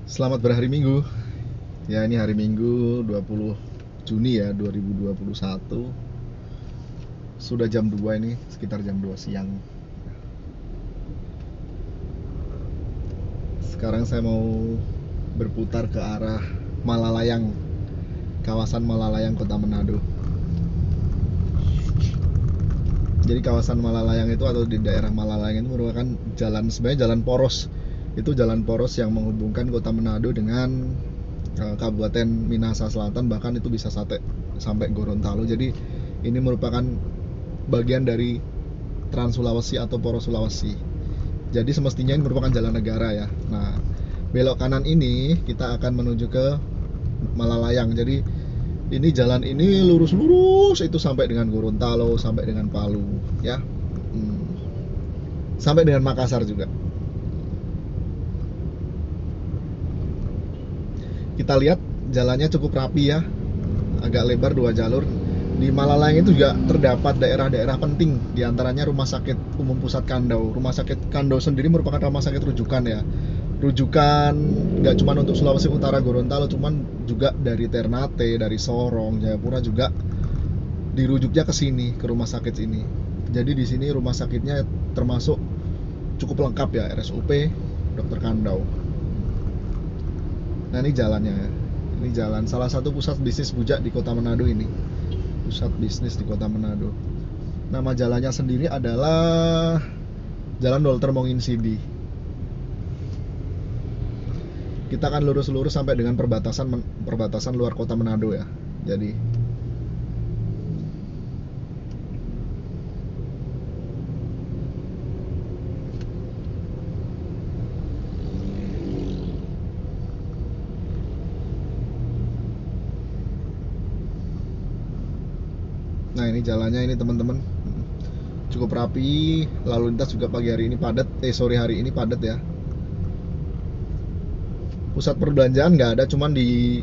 Selamat berhari Minggu. Ya, ini hari Minggu 20 Juni ya 2021. Sudah jam 2 ini, sekitar jam 2 siang. Sekarang saya mau berputar ke arah Malalayang, kawasan Malalayang, Kota Manado. Jadi kawasan Malalayang itu atau di daerah Malalayang itu merupakan jalan, sebenarnya jalan poros. Itu jalan poros yang menghubungkan Kota Manado dengan Kabupaten Minahasa Selatan, bahkan itu bisa sampai Gorontalo. Jadi ini merupakan bagian dari Trans Sulawesi atau Poros Sulawesi. Jadi semestinya ini merupakan jalan negara ya. Nah, belok kanan ini kita akan menuju ke Malalayang. Jadi ini jalan ini lurus-lurus itu sampai dengan Gorontalo, sampai dengan Palu ya. Sampai dengan Makassar juga. Kita lihat jalannya cukup rapi ya, agak lebar, 2 jalur. Di Malalayang itu juga terdapat daerah-daerah penting, diantaranya Rumah Sakit Umum Pusat Kandau. Rumah Sakit Kandau sendiri merupakan rumah sakit rujukan ya. Rujukan nggak cuma untuk Sulawesi Utara, Gorontalo, cuman juga dari Ternate, dari Sorong, Jayapura juga dirujuknya ke sini, ke rumah sakit ini. Jadi di sini rumah sakitnya termasuk cukup lengkap ya, RSUP Dr. Kandau. Nah, ini jalannya. Ini jalan salah satu pusat bisnis bujak di Kota Manado ini. Pusat bisnis di Kota Manado. Nama jalannya sendiri adalah Jalan Walter Monginsidi. Kita akan lurus-lurus sampai dengan perbatasan luar Kota Manado ya. Jadi nah, ini jalannya ini teman-teman. Cukup rapi, lalu lintas juga pagi hari ini padat, sore hari ini padat ya. Pusat perbelanjaan nggak ada, cuman di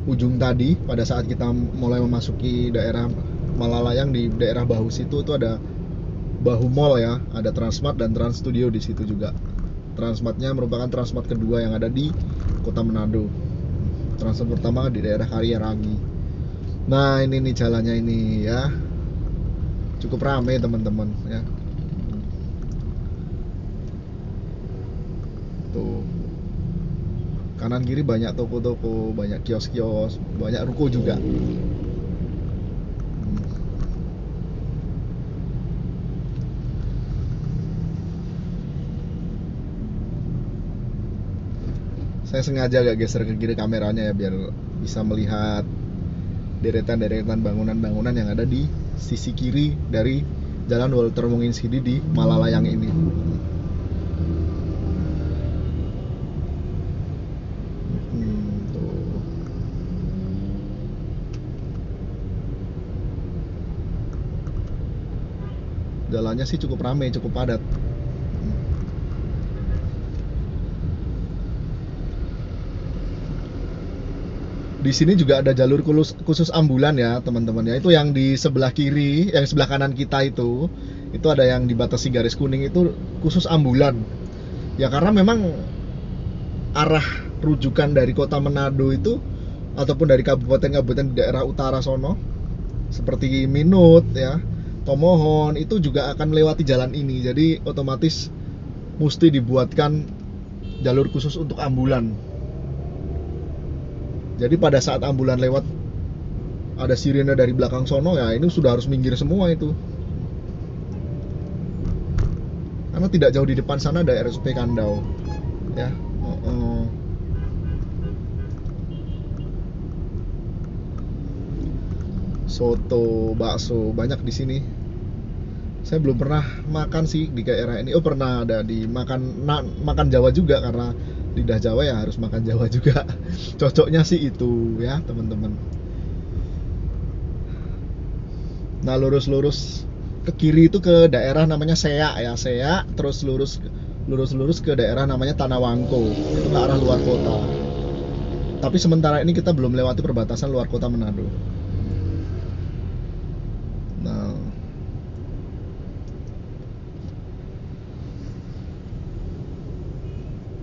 ujung tadi pada saat kita mulai memasuki daerah Malalayang, di daerah Bahu situ itu ada Bahu Mall ya, ada Transmart dan Trans Studio di situ juga. Transmartnya merupakan Transmart kedua yang ada di Kota Manado. Transmart pertama di daerah Karyaragi. Nah, ini nih jalannya ini ya. Cukup ramai teman-teman ya. Tuh. Kanan kiri banyak toko-toko, banyak kios-kios, banyak ruko juga. Saya sengaja agak geser ke kiri kameranya ya, biar bisa melihat deretan-deretan bangunan-bangunan yang ada di sisi kiri dari Jalan Walter Monginsidi di Malalayang ini. Tuh. Jalannya sih cukup ramai, cukup padat. Di sini juga ada jalur khusus ambulan ya teman-teman ya. Itu yang di sebelah kiri, yang sebelah kanan kita itu ada yang dibatasi garis kuning, itu khusus ambulan. Ya karena memang arah rujukan dari Kota Manado itu ataupun dari kabupaten-kabupaten di daerah utara sono seperti Minut ya, Tomohon itu juga akan melewati jalan ini. Jadi otomatis mesti dibuatkan jalur khusus untuk ambulan. Jadi pada saat ambulan lewat ada sirene dari belakang sono ya, ini sudah harus minggir semua itu. Karena tidak jauh di depan sana ada RSUP Kandau. Ya. Soto, bakso banyak di sini. Saya belum pernah makan sih di daerah ini. Oh, pernah ada di makan Jawa juga, karena lidah Jawa ya harus makan Jawa juga. Cocoknya sih itu ya, teman-teman. Nah, lurus-lurus ke kiri itu ke daerah namanya Seak ya, Seak, terus lurus ke daerah namanya Tanawangko, itu ke arah luar kota. Tapi sementara ini kita belum melewati perbatasan luar kota Manado. Nah,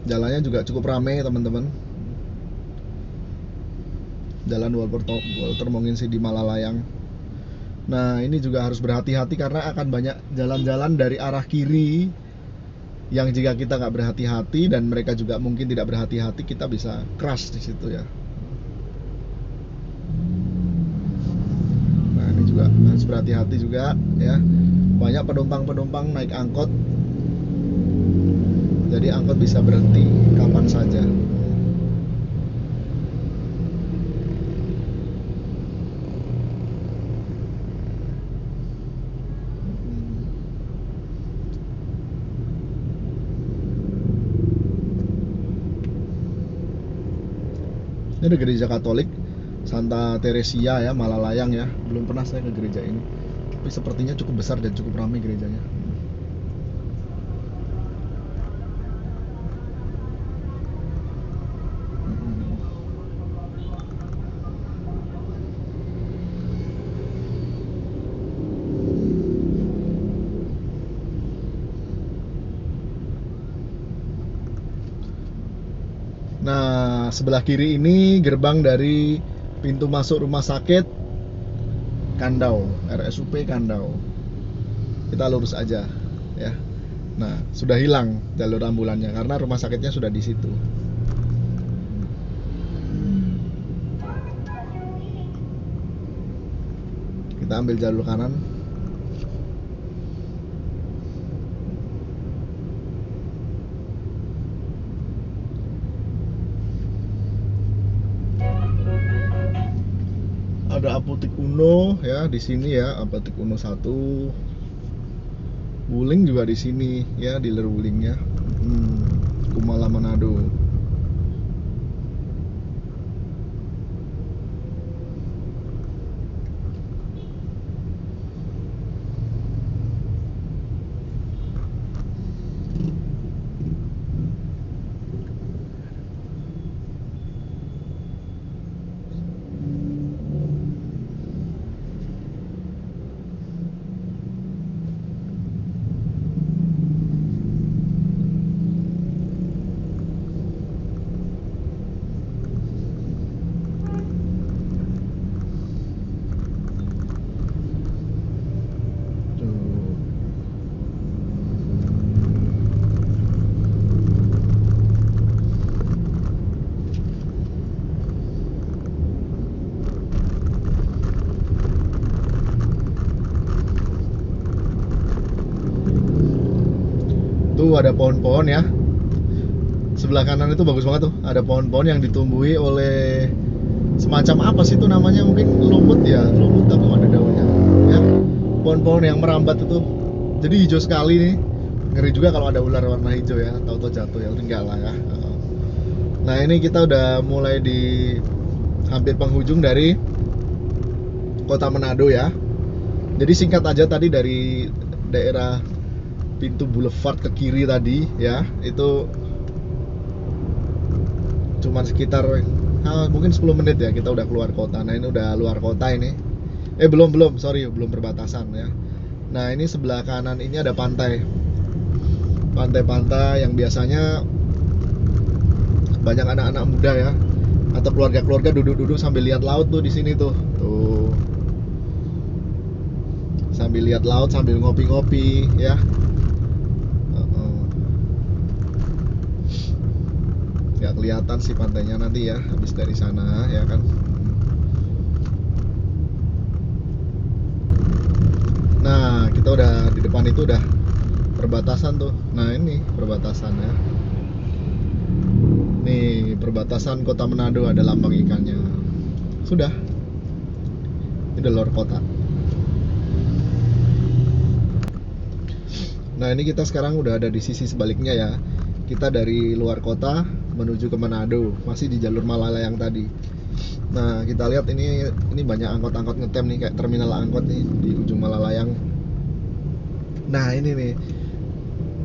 Jalannya juga cukup ramai teman-teman. Jalan Walter Monginsee di Malalayang. Nah ini juga harus berhati-hati karena akan banyak jalan-jalan dari arah kiri yang jika kita nggak berhati-hati dan mereka juga mungkin tidak berhati-hati, kita bisa crash di situ ya. Nah ini juga harus berhati-hati juga ya. Banyak penumpang-penumpang naik angkot, jadi angkot bisa berhenti kapan saja. Ini ada gereja Katolik Santa Teresia ya, Malalayang ya. Belum pernah saya ke gereja ini, tapi sepertinya cukup besar dan cukup ramai gerejanya. Nah, sebelah kiri ini gerbang dari pintu masuk rumah sakit Kandau, RSUP Kandau. Kita lurus aja ya. Nah, sudah hilang jalur ambulannya karena rumah sakitnya sudah di situ. Kita ambil jalur kanan. Ada Apotik Uno ya di sini ya, Apotik Uno 1. Wuling juga di sini ya, dealer Wulingnya. Kumala Manado. Tuh ada pohon-pohon ya. Sebelah kanan itu bagus banget tuh. Ada pohon-pohon yang ditumbuhi oleh semacam apa sih itu namanya? Mungkin lumut ya, lumut tapi ada daunnya. Ya, pohon-pohon yang merambat itu. Jadi hijau sekali nih. Ngeri juga kalau ada ular warna hijau ya. Tahu-tahu jatuh ya, enggak lah ya. Nah ini kita udah mulai di hampir penghujung dari kota Manado ya. Jadi singkat aja tadi dari daerah pintu boulevard ke kiri tadi ya, itu cuman sekitar mungkin 10 menit ya kita udah keluar kota. Nah ini udah luar kota ini. Belum belum perbatasan ya. Nah ini sebelah kanan ini ada pantai yang biasanya banyak anak-anak muda ya atau keluarga-keluarga duduk-duduk sambil lihat laut tuh di sini tuh. Sambil lihat laut sambil ngopi-ngopi ya. Nggak kelihatan sih pantainya nanti ya habis dari sana ya kan. Nah kita udah di depan itu udah perbatasan tuh. Nah ini perbatasan ya. Nih perbatasan kota Manado, ada lambang ikannya. Sudah. Ini udah luar kota. Nah ini kita sekarang udah ada di sisi sebaliknya ya. Kita dari luar kota menuju ke Manado, masih di jalur Malalayang tadi. Nah kita lihat ini banyak angkot-angkot ngetem nih, kayak terminal angkot nih di ujung Malalayang. Nah ini nih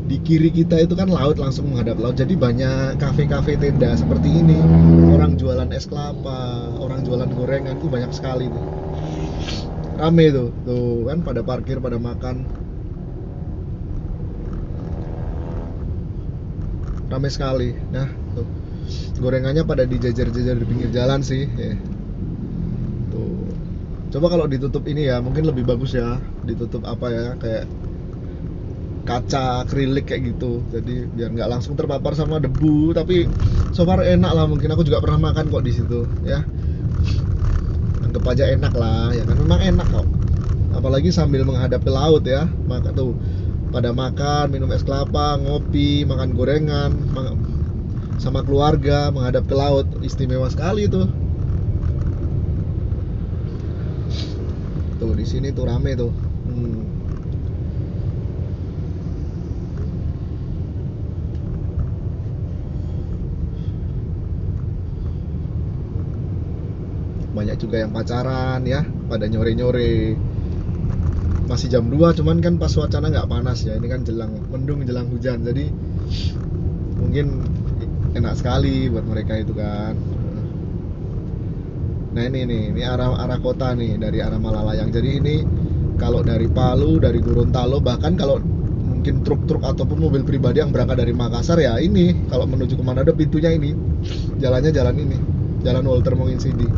di kiri kita itu kan laut, langsung menghadap laut. Jadi banyak kafe-kafe tenda seperti ini. Orang jualan es kelapa, orang jualan gorengan itu banyak sekali tuh. Rame tuh kan pada parkir, pada makan. Ramai sekali. Nah, tuh. Gorengannya pada dijajar-jajar di pinggir jalan sih. Ya. Tuh. Coba kalau ditutup ini ya, mungkin lebih bagus ya. Ditutup apa ya, kayak kaca akrilik kayak gitu, jadi biar nggak langsung terpapar sama debu. Tapi so far enak lah, mungkin aku juga pernah makan kok di situ ya, anggap aja enak lah ya kan, memang enak kok, apalagi sambil menghadap ke laut ya. Maka tuh pada makan, minum es kelapa, ngopi, makan gorengan sama keluarga menghadap ke laut, istimewa sekali tuh. Tuh di sini tuh rame tuh. Banyak juga yang pacaran ya, pada nyore-nyore. Masih jam 2, cuman kan pas suasana nggak panas ya, ini kan jelang mendung jelang hujan, jadi mungkin enak sekali buat mereka itu kan. Nah ini arah kota nih, dari arah Malalayang. Jadi ini kalau dari Palu, dari Gorontalo, bahkan kalau mungkin truk-truk ataupun mobil pribadi yang berangkat dari Makassar ya, ini kalau menuju ke Manado pintunya ini, jalannya jalan ini, Jalan Walter Monginsidi.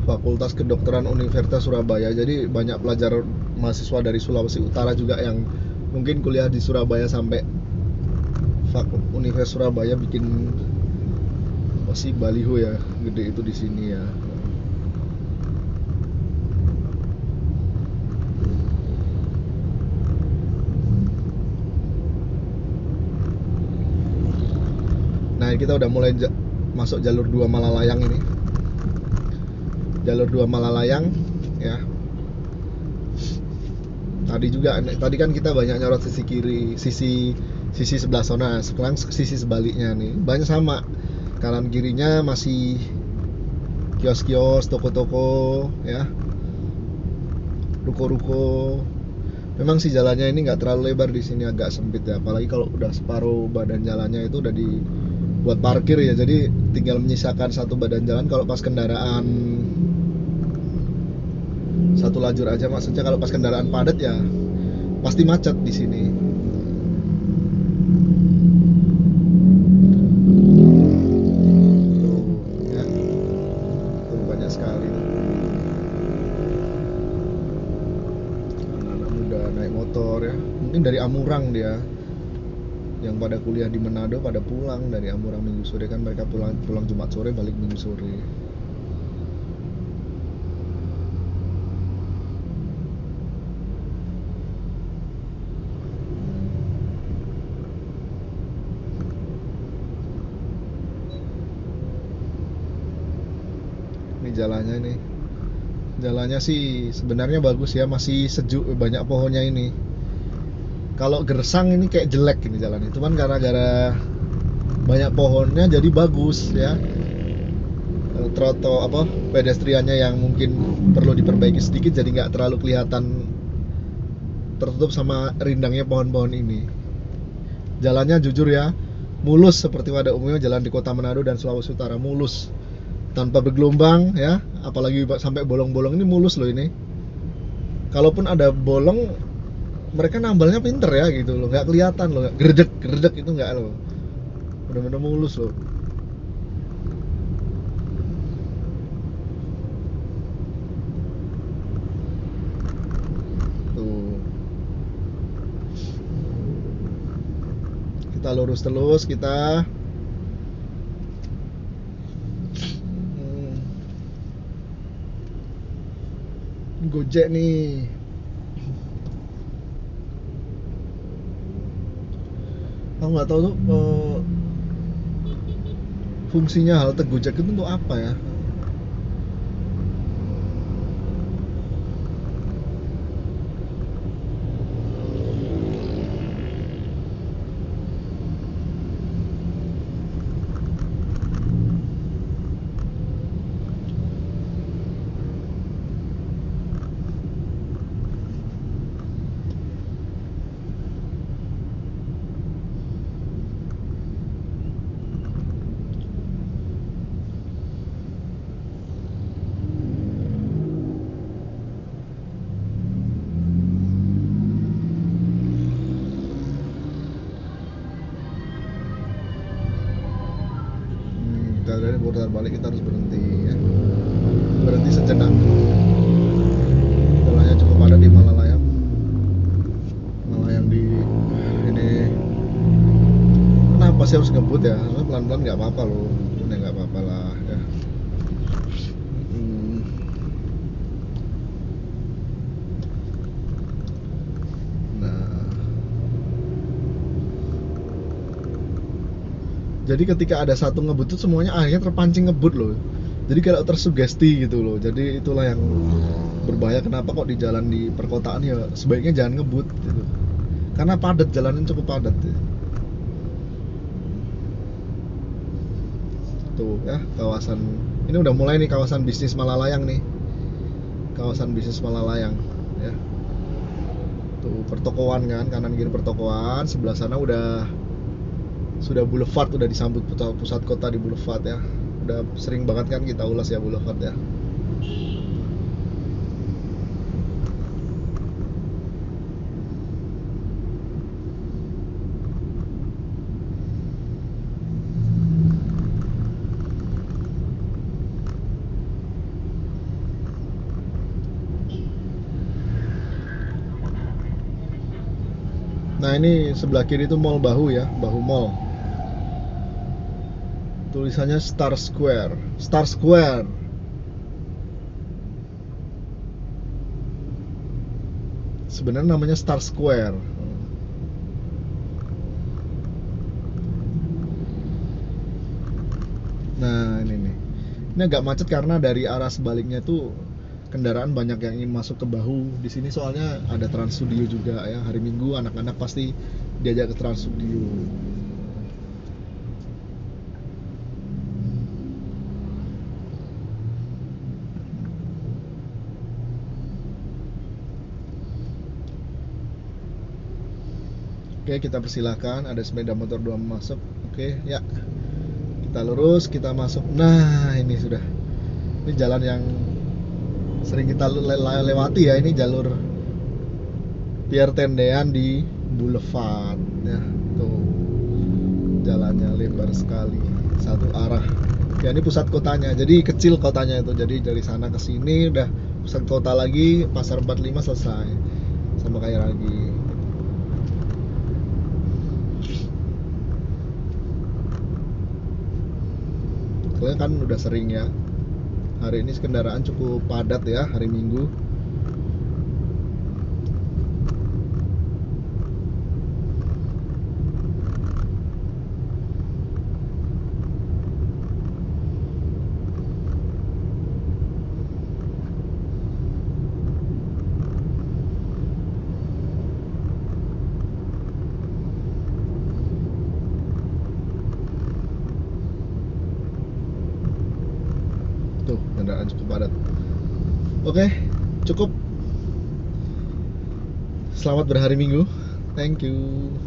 Fakultas Kedokteran Universitas Surabaya. Jadi banyak pelajar mahasiswa dari Sulawesi Utara juga yang mungkin kuliah di Surabaya sampai Universitas Surabaya bikin masih baliho ya, gede itu di sini ya. Nah, kita udah mulai masuk jalur 2 Malalayang ini. Jalur 2 Malalayang ya. Tadi kan kita banyak nyorot sisi kiri, sisi sebelah sana. Sekarang sisi sebaliknya nih, banyak sama. Kanan kirinya masih kios-kios, toko-toko ya, ruko-ruko. Memang sih jalannya ini nggak terlalu lebar di sini, agak sempit ya. Apalagi kalau udah separuh badan jalannya itu udah dibuat parkir ya. Jadi tinggal menyisakan satu badan jalan kalau pas kendaraan satu lajur aja. Maksudnya kalau pas kendaraan padat ya pasti macet di sini. Tuh, ya. Tuh banyak sekali. Anak-anak muda naik motor ya. Mungkin dari Amurang dia. Yang pada kuliah di Manado pada pulang dari Amurang minggu sore kan, mereka pulang Jumat sore, balik minggu sore. Jalannya sih sebenarnya bagus ya, masih sejuk, banyak pohonnya ini. Kalau gersang ini kayak jelek ini jalannya, cuman gara-gara banyak pohonnya jadi bagus ya. Pedestriannya yang mungkin perlu diperbaiki sedikit, jadi nggak terlalu kelihatan tertutup sama rindangnya pohon-pohon ini. Jalannya jujur ya, mulus seperti pada umumnya jalan di Kota Manado dan Sulawesi Utara, mulus tanpa bergelombang ya, apalagi sampai bolong-bolong ini mulus loh ini. Kalaupun ada bolong, mereka nambalnya pinter ya gitu loh, nggak kelihatan loh, gerdek itu nggak loh, bener-bener mulus loh. Tuh, kita lurus terus kita. Gojek nih. Aku nggak tahu tuh fungsinya halte Gojek itu untuk apa ya. ketika putar balik kita harus berhenti ya. Berhenti sejenak. Jalannya cukup padat di Malalayang. Malalayang di ini. Kenapa sih harus ngebut ya? Pelan-pelan nggak apa-apa loh. Udah nggak apa-apa lah ya. Jadi ketika ada satu ngebut itu semuanya akhirnya terpancing ngebut loh. Jadi kayak tersugesti gitu loh. Jadi itulah yang berbahaya. Kenapa kok di jalan di perkotaan ya sebaiknya jangan ngebut gitu. Karena padat, jalannya cukup padat ya. Tuh ya kawasan ini udah mulai nih kawasan bisnis Malalayang nih. Kawasan bisnis Malalayang ya. Tuh pertokoan kan, kanan kiri pertokoan, sebelah sana sudah boulevard, udah disambut pusat kota di boulevard ya. Udah sering banget kan kita ulas ya boulevard ya. Nah ini sebelah kiri itu Mall Bahu ya, Bahu Mall. Tulisannya Star Square, Star Square. Sebenarnya namanya Star Square. Nah ini nih, ini agak macet karena dari arah sebaliknya tuh kendaraan banyak yang ingin masuk ke Bahu. Di sini soalnya ada Trans Studio juga ya. Hari Minggu anak-anak pasti diajak ke Trans Studio. Oke, kita persilahkan. Ada sepeda motor 2 masuk. Oke, ya. Kita lurus, kita masuk. Nah, ini sudah. Ini jalan yang sering kita lewati ya. Ini jalur Pierre Tendean di Boulevard. Ya, tuh. Jalannya lebar sekali, satu arah. Ya, ini pusat kotanya. Jadi kecil kotanya itu. Jadi dari sana ke sini udah pusat kota lagi, Pasar 45 selesai. Sama kayak lagi. Soalnya kan udah sering ya. Hari ini kendaraan cukup padat ya, hari Minggu. Tuh, kendaraan cukup padat. Oke, cukup. Selamat berhari Minggu. Thank you.